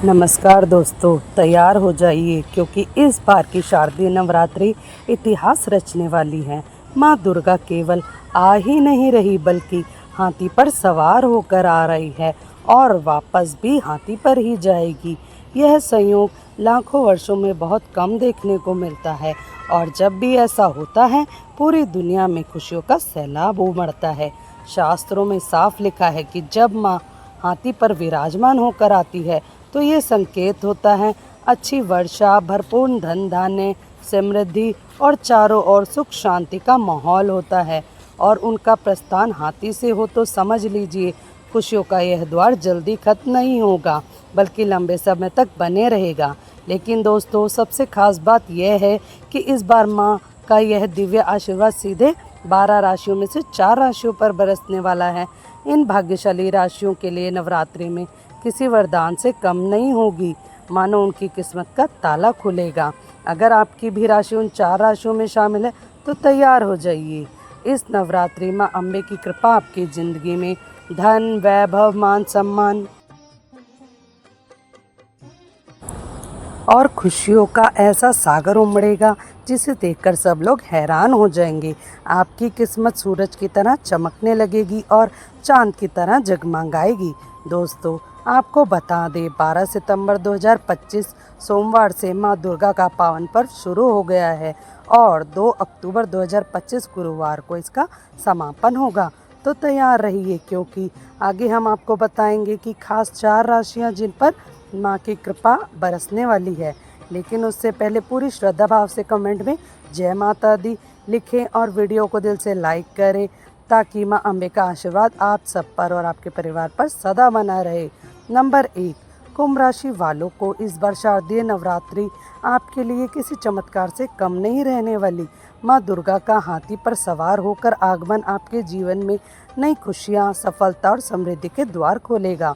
नमस्कार दोस्तों, तैयार हो जाइए क्योंकि इस बार की शारदीय नवरात्रि इतिहास रचने वाली है। माँ दुर्गा केवल आ ही नहीं रही बल्कि हाथी पर सवार होकर आ रही है और वापस भी हाथी पर ही जाएगी। यह संयोग लाखों वर्षों में बहुत कम देखने को मिलता है और जब भी ऐसा होता है पूरी दुनिया में खुशियों का सैलाब उमड़ता है। शास्त्रों में साफ लिखा है कि जब माँ हाथी पर विराजमान होकर आती है तो ये संकेत होता है अच्छी वर्षा, भरपूर धन धान्य, समृद्धि और चारों ओर सुख शांति का माहौल होता है। और उनका प्रस्थान हाथी से हो तो समझ लीजिए खुशियों का यह द्वार जल्दी खत्म नहीं होगा बल्कि लंबे समय तक बने रहेगा। लेकिन दोस्तों, सबसे खास बात यह है कि इस बार माँ का यह दिव्य आशीर्वाद सीधे 12 राशियों में से 4 राशियों पर बरसने वाला है। इन भाग्यशाली राशियों के लिए नवरात्रि में किसी वरदान से कम नहीं होगी, मानो उनकी किस्मत का ताला खुलेगा। अगर आपकी भी राशि उन 4 राशियों में शामिल है तो तैयार हो जाइए। इस नवरात्रि माँ अम्बे की कृपा आपकी ज़िंदगी में धन, वैभव, मान सम्मान और खुशियों का ऐसा सागर उमड़ेगा जिसे देखकर सब लोग हैरान हो जाएंगे। आपकी किस्मत सूरज की तरह चमकने लगेगी और चांद की तरह जगमगाएगी। दोस्तों, आपको बता दें 12 सितंबर 2025 सोमवार से माँ दुर्गा का पावन पर्व शुरू हो गया है और 2 अक्टूबर 2025 गुरुवार को इसका समापन होगा। तो तैयार रहिए क्योंकि आगे हम आपको बताएंगे कि खास 4 राशियाँ जिन पर माँ की कृपा बरसने वाली है। लेकिन उससे पहले पूरी श्रद्धा भाव से कमेंट में जय माता दी लिखें और वीडियो को दिल से लाइक करें ताकि माँ अम्बे का आशीर्वाद आप सब पर और आपके परिवार पर सदा बना रहे। नंबर 1, कुंभ राशि वालों को इस बार शारदीय नवरात्रि आपके लिए किसी चमत्कार से कम नहीं रहने वाली। माँ दुर्गा का हाथी पर सवार होकर आगमन आपके जीवन में नई खुशियाँ, सफलता और समृद्धि के द्वार खोलेगा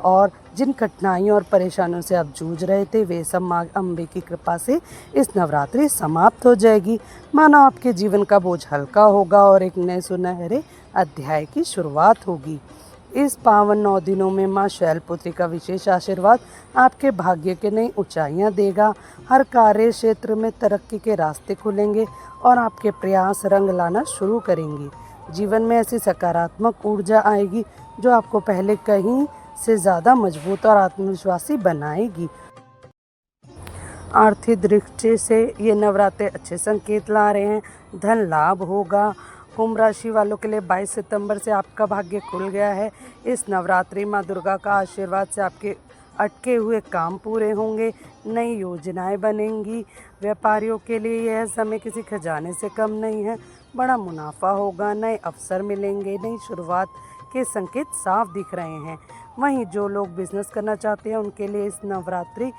और जिन कठिनाइयों और परेशानियों से आप जूझ रहे थे वे सब माँ अम्बे की कृपा से इस नवरात्रि समाप्त हो जाएगी। मानो आपके जीवन का बोझ हल्का होगा और एक नए सुनहरे अध्याय की शुरुआत होगी। इस पावन 9 दिनों में माँ शैलपुत्री का विशेष आशीर्वाद आपके भाग्य के नई ऊंचाइयाँ देगा। हर कार्य क्षेत्र में तरक्की के रास्ते खुलेंगे और आपके प्रयास रंग लाना शुरू करेंगे। जीवन में ऐसी सकारात्मक ऊर्जा आएगी जो आपको पहले कहीं से ज़्यादा मजबूत और आत्मविश्वासी बनाएगी। आर्थिक दृष्टि से ये नवरात्रे अच्छे संकेत ला रहे हैं। धन लाभ होगा। कुंभ राशि वालों के लिए 22 सितंबर से आपका भाग्य खुल गया है। इस नवरात्रि माँ दुर्गा का आशीर्वाद से आपके अटके हुए काम पूरे होंगे, नई योजनाएं बनेंगी। व्यापारियों के लिए यह समय किसी खजाने से कम नहीं है। बड़ा मुनाफा होगा, नए अवसर मिलेंगे, नई शुरुआत के संकेत साफ दिख रहे हैं। वहीं जो लोग बिजनेस करना चाहते हैं उनके लिए इस नवरात्रि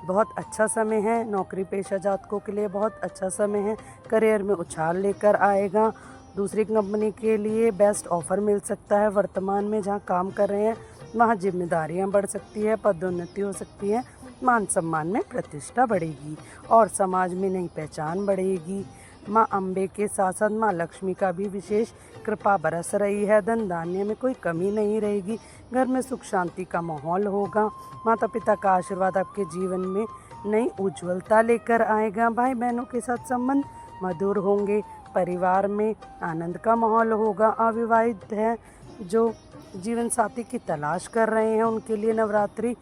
बहुत अच्छा समय है। नौकरी पेशा जातकों के लिए बहुत अच्छा समय है। करियर में उछाल लेकर आएगा। दूसरी कंपनी के लिए बेस्ट ऑफर मिल सकता है। वर्तमान में जहां काम कर रहे हैं वहां जिम्मेदारियां बढ़ सकती है, पदोन्नति हो सकती है, मान सम्मान में प्रतिष्ठा बढ़ेगी और समाज में नई पहचान बढ़ेगी। माँ अम्बे के साथ साथ माँ लक्ष्मी का भी विशेष कृपा बरस रही है। धन धान्य में कोई कमी नहीं रहेगी। घर में सुख शांति का माहौल होगा। माता पिता का आशीर्वाद आपके जीवन में नई उज्ज्वलता लेकर आएगा। भाई बहनों के साथ संबंध मधुर होंगे। परिवार में आनंद का माहौल होगा। अविवाहित हैं जो जीवन साथी की तलाश कर रहे हैं उनके लिए नवरात्रि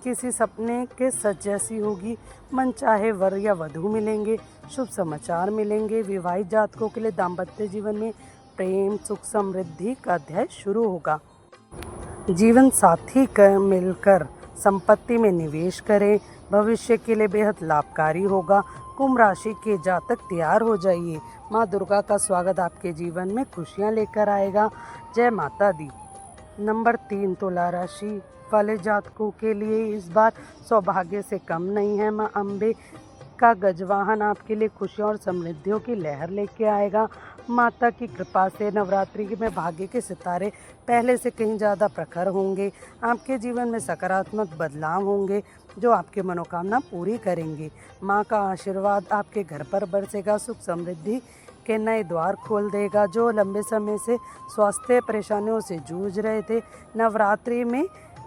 किसी सपने के सच जैसी होगी। मन चाहे वर या वधू मिलेंगे। शुभ समाचार मिलेंगे। विवाहित जातकों के लिए दाम्पत्य जीवन में प्रेम, सुख, समृद्धि का अध्याय शुरू होगा। जीवन साथी का मिलकर संपत्ति में निवेश करें, भविष्य के लिए बेहद लाभकारी होगा। कुंभ राशि के जातक तैयार हो जाइए। माँ दुर्गा का स्वागत आपके जीवन में खुशियाँ लेकर आएगा। जय माता दी। नंबर 3, तुला राशि वाले जातकों के लिए इस बार सौभाग्य से कम नहीं है। माँ अम्बे का गजवाहन आपके लिए खुशियों और समृद्धियों की लहर लेके आएगा। माता की कृपा से नवरात्रि में भाग्य के सितारे पहले से कहीं ज़्यादा प्रखर होंगे। आपके जीवन में सकारात्मक बदलाव होंगे जो आपकी मनोकामना पूरी करेंगे। माँ का आशीर्वाद आपके घर पर बरसेगा। सुख समृद्धि के नए द्वार खोल देगा। जो लंबे समय से स्वास्थ्य परेशानियों से जूझ रहे थे, नवरात्रि में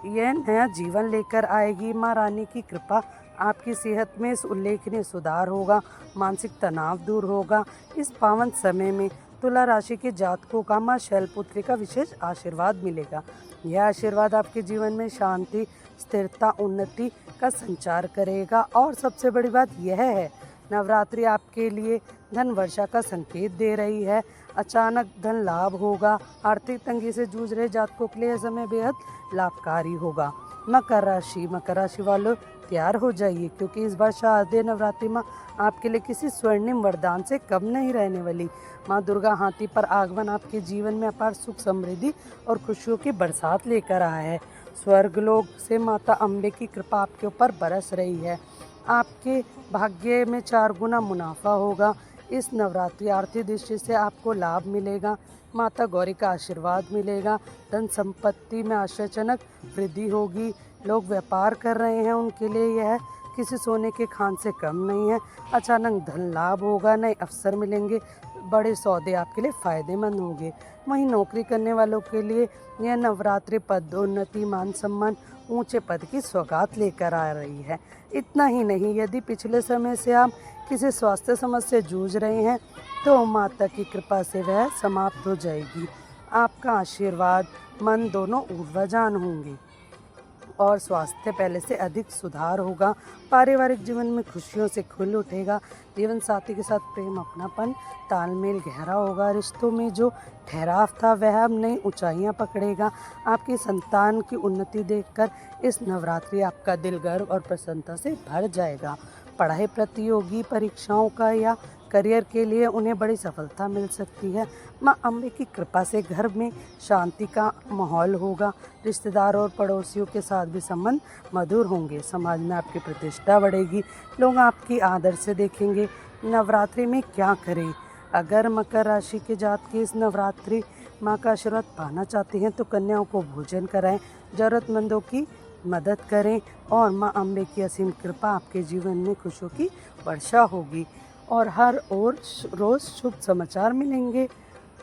यह नया जीवन लेकर आएगी। माँ रानी की कृपा आपकी सेहत में उल्लेखनीय सुधार होगा, मानसिक तनाव दूर होगा। इस पावन समय में तुला राशि के जातकों का माँ शैलपुत्री का विशेष आशीर्वाद मिलेगा। यह आशीर्वाद आपके जीवन में शांति, स्थिरता, उन्नति का संचार करेगा। और सबसे बड़ी बात यह है, नवरात्रि आपके लिए धन वर्षा का संकेत दे रही है। अचानक धन लाभ होगा। आर्थिक तंगी से जूझ रहे जातकों के लिए यह समय बेहद लाभकारी होगा। मकर राशि वालों तैयार हो जाइए, क्योंकि इस बार शारदीय नवरात्रि माँ आपके लिए किसी स्वर्णिम वरदान से कम नहीं रहने वाली। माँ दुर्गा हाथी पर आगमन आपके जीवन में अपार सुख, समृद्धि और खुशियों की बरसात लेकर आया है। स्वर्गलोक से माता अम्बे की कृपा आपके ऊपर बरस रही है। आपके भाग्य में 4 गुना मुनाफा होगा। इस नवरात्रि आर्थिक दृष्टि से आपको लाभ मिलेगा। माता गौरी का आशीर्वाद मिलेगा। धन संपत्ति में आश्चर्यजनक वृद्धि होगी। लोग व्यापार कर रहे हैं, उनके लिए यह किसी सोने के खान से कम नहीं है। अचानक धन लाभ होगा, नए अवसर मिलेंगे, बड़े सौदे आपके लिए फ़ायदेमंद होंगे। वहीं नौकरी करने वालों के लिए यह नवरात्रि पदोन्नति, मान सम्मान, ऊंचे पद की सौगात लेकर आ रही है। इतना ही नहीं, यदि पिछले समय से आप किसी स्वास्थ्य समस्या से जूझ रहे हैं, तो माता की कृपा से वह समाप्त हो जाएगी। आपका आशीर्वाद, मन दोनों ऊर्जावान होंगे और स्वास्थ्य पहले से अधिक सुधार होगा। पारिवारिक जीवन में खुशियों से खुल उठेगा। जीवन साथी के साथ प्रेम, अपनापन, तालमेल गहरा होगा। रिश्तों में जो ठहराव था वह अब नई ऊंचाइयां पकड़ेगा। आपकी संतान की उन्नति देखकर इस नवरात्रि आपका दिल गर्व और प्रसन्नता से भर जाएगा। पढ़ाई, प्रतियोगी परीक्षाओं का या करियर के लिए उन्हें बड़ी सफलता मिल सकती है। माँ अम्बे की कृपा से घर में शांति का माहौल होगा। रिश्तेदारों और पड़ोसियों के साथ भी संबंध मधुर होंगे। समाज में आपकी प्रतिष्ठा बढ़ेगी। लोग आपकी आदर से देखेंगे। नवरात्रि में क्या करें? अगर मकर राशि के जातक इस नवरात्रि माँ का आशीर्वाद पाना चाहते हैं, तो कन्याओं को भोजन कराएं, ज़रूरतमंदों की मदद करें और माँ अम्बे की असीम कृपा आपके जीवन में खुशियों की वर्षा होगी और हर ओर रोज़ शुभ समाचार मिलेंगे।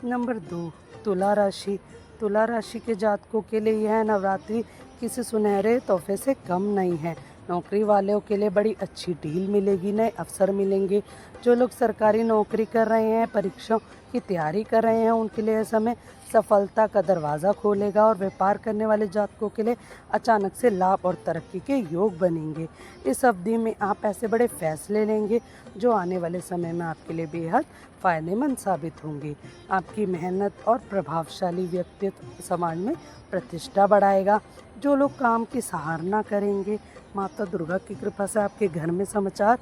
नंबर 2, तुला राशि के जातकों के लिए यह नवरात्रि किसी सुनहरे तोहफे से कम नहीं है। नौकरी वालों के लिए बड़ी अच्छी डील मिलेगी, नए अवसर मिलेंगे। जो लोग सरकारी नौकरी कर रहे हैं, परीक्षाओं की तैयारी कर रहे हैं, उनके लिए यह समय सफलता का दरवाज़ा खोलेगा और व्यापार करने वाले जातकों के लिए अचानक से लाभ और तरक्की के योग बनेंगे। इस अवधि में आप ऐसे बड़े फैसले लेंगे जो आने वाले समय में आपके लिए बेहद फ़ायदेमंद साबित होंगे। आपकी मेहनत और प्रभावशाली व्यक्तित्व समाज में प्रतिष्ठा बढ़ाएगा। जो लोग काम की सराहना करेंगे, माता दुर्गा की कृपा से आपके घर में समाचार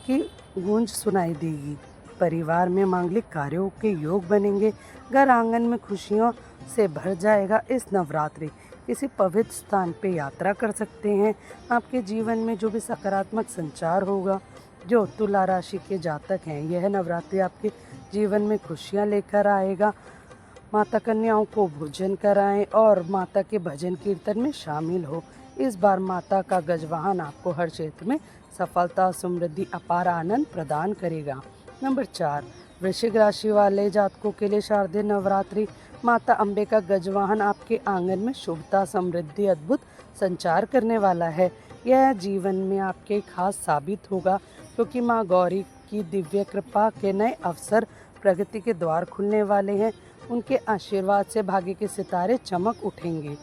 की गूंज सुनाई देगी। परिवार में मांगलिक कार्यों के योग बनेंगे। घर आंगन में खुशियों से भर जाएगा। इस नवरात्रि किसी पवित्र स्थान पे यात्रा कर सकते हैं। आपके जीवन में जो भी सकारात्मक संचार होगा, जो तुला राशि के जातक हैं, यह नवरात्रि आपके जीवन में खुशियाँ लेकर आएगा। माता कन्याओं को भोजन कराएं और माता के भजन कीर्तन में शामिल हो। इस बार माता का गजवाहन आपको हर क्षेत्र में सफलता, समृद्धि, अपार आनंद प्रदान करेगा। नंबर 4, वृश्चिक राशि वाले जातकों के लिए शारदीय नवरात्रि माता अम्बे का गजवाहन आपके आंगन में शुभता, समृद्धि, अद्भुत संचार करने वाला है। यह जीवन में आपके खास साबित होगा, क्योंकि माँ गौरी की दिव्य कृपा के नए अवसर, प्रगति के द्वार खुलने वाले हैं। उनके आशीर्वाद से भाग्य के सितारे चमक उठेंगे।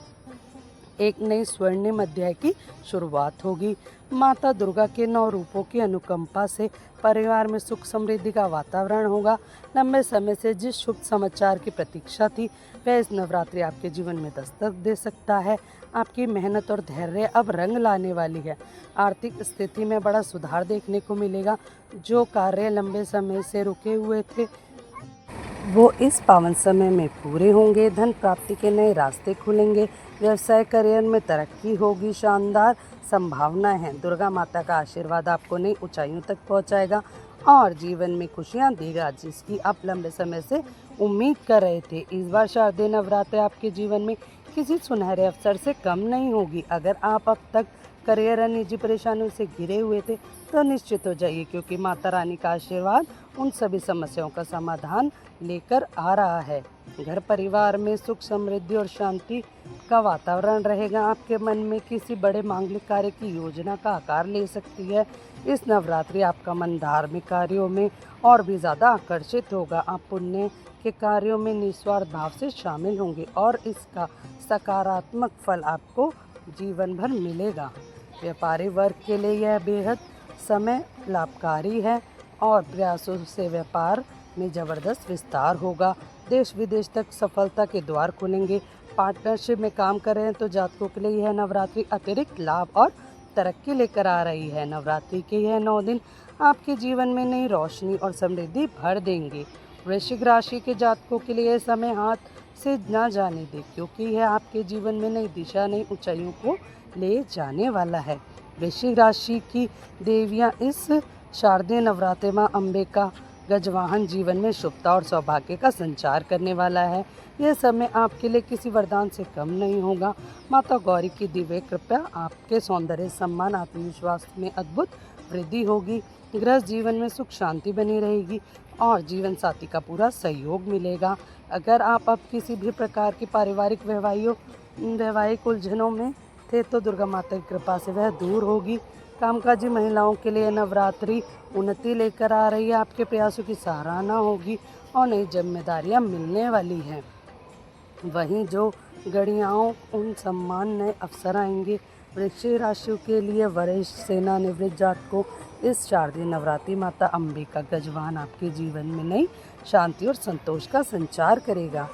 एक नई स्वर्णिम अध्याय की शुरुआत होगी। माता दुर्गा के 9 रूपों की अनुकंपा से परिवार में सुख, समृद्धि का वातावरण होगा। लंबे समय से जिस शुभ समाचार की प्रतीक्षा थी, वह इस नवरात्रि आपके जीवन में दस्तक दे सकता है। आपकी मेहनत और धैर्य अब रंग लाने वाली है। आर्थिक स्थिति में बड़ा सुधार देखने को मिलेगा। जो कार्य लंबे समय से रुके हुए थे, वो इस पावन समय में पूरे होंगे। धन प्राप्ति के नए रास्ते खुलेंगे। व्यवसाय, करियर में तरक्की होगी। शानदार संभावनाएं हैं। दुर्गा माता का आशीर्वाद आपको नई ऊंचाइयों तक पहुंचाएगा और जीवन में खुशियां देगा, जिसकी आप लंबे समय से उम्मीद कर रहे थे। इस बार शारदीय नवरात्रि आपके जीवन में किसी सुनहरे अवसर से कम नहीं होगी। अगर आप अब तक करियर और निजी परेशानियों से घिरे हुए थे तो निश्चित हो जाइए, क्योंकि माता रानी का आशीर्वाद उन सभी समस्याओं का समाधान लेकर आ रहा है। घर परिवार में सुख समृद्धि और शांति का वातावरण रहेगा। आपके मन में किसी बड़े मांगलिक कार्य की योजना का आकार ले सकती है। इस नवरात्रि आपका मन धार्मिक कार्यों में और भी ज़्यादा आकर्षित होगा। आप पुण्य के कार्यों में निस्वार्थ भाव से शामिल होंगे और इसका सकारात्मक फल आपको जीवन भर मिलेगा। व्यापारी वर्ग के लिए यह बेहद समय लाभकारी है और प्रयासों से व्यापार में ज़बरदस्त विस्तार होगा। देश विदेश तक सफलता के द्वार खुलेंगे। पार्टनरशिप में काम कर रहे हैं तो जातकों के लिए यह नवरात्रि अतिरिक्त लाभ और तरक्की लेकर आ रही है। नवरात्रि के यह 9 दिन आपके जीवन में नई रोशनी और समृद्धि भर देंगे। वृश्चिक राशि के जातकों के लिए यह समय हाथ से ना जाने दे, क्योंकि यह आपके जीवन में नई दिशा, नई ऊंचाइयों को ले जाने वाला है। वृश्चिक राशि की देवियां इस शारदीय नवरात्रि मां अम्बे का गजवाहन जीवन में शुभता और सौभाग्य का संचार करने वाला है। यह समय आपके लिए किसी वरदान से कम नहीं होगा। माता गौरी की दिव्य कृपा आपके सौंदर्य, सम्मान, आत्मविश्वास में अद्भुत वृद्धि होगी। गृहस्थ जीवन में सुख शांति बनी रहेगी और जीवन साथी का पूरा सहयोग मिलेगा। अगर आप अब किसी भी प्रकार की पारिवारिक वैवाहिक उलझनों में थे तो दुर्गा माता की कृपा से वह दूर होगी। कामकाजी महिलाओं के लिए नवरात्रि उन्नति लेकर आ रही है। आपके प्रयासों की सराहना होगी और नई जिम्मेदारियां मिलने वाली हैं। वहीं जो गणियाओं उन सम्मान नए अवसर आएंगे। वृश्चिक राशि के लिए वरिष्ठ सेनानिवृत्त जातकों इस शारदीय नवरात्रि माता अम्बे का गजवाहन आपके जीवन में नई शांति और संतोष का संचार करेगा।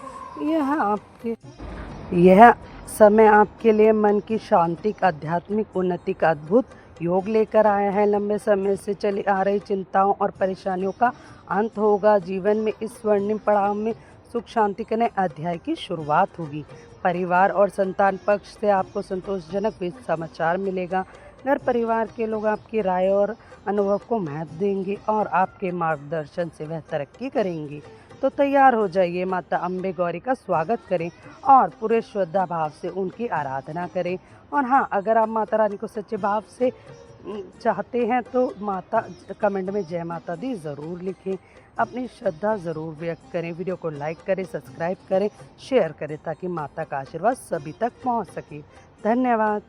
यह समय आपके लिए मन की शांति, आध्यात्मिक उन्नति का अद्भुत योग लेकर आया है। लंबे समय से चली आ रही चिंताओं और परेशानियों का अंत होगा। जीवन में इस स्वर्णिम पड़ाव में सुख शांति के नए अध्याय की शुरुआत होगी। परिवार और संतान पक्ष से आपको संतोषजनक समाचार मिलेगा। घर परिवार के लोग आपकी राय और अनुभव को महत्व देंगे और आपके मार्गदर्शन से वह तरक्की करेंगे। तो तैयार हो जाइए, माता अम्बे गौरी का स्वागत करें और पूरे श्रद्धा भाव से उनकी आराधना करें। और हाँ, अगर आप माता रानी को सच्चे भाव से चाहते हैं तो कमेंट में जय माता दी ज़रूर लिखें। अपनी श्रद्धा ज़रूर व्यक्त करें। वीडियो को लाइक करें, सब्सक्राइब करें, शेयर करें ताकि माता का आशीर्वाद सभी तक पहुंच सके। धन्यवाद।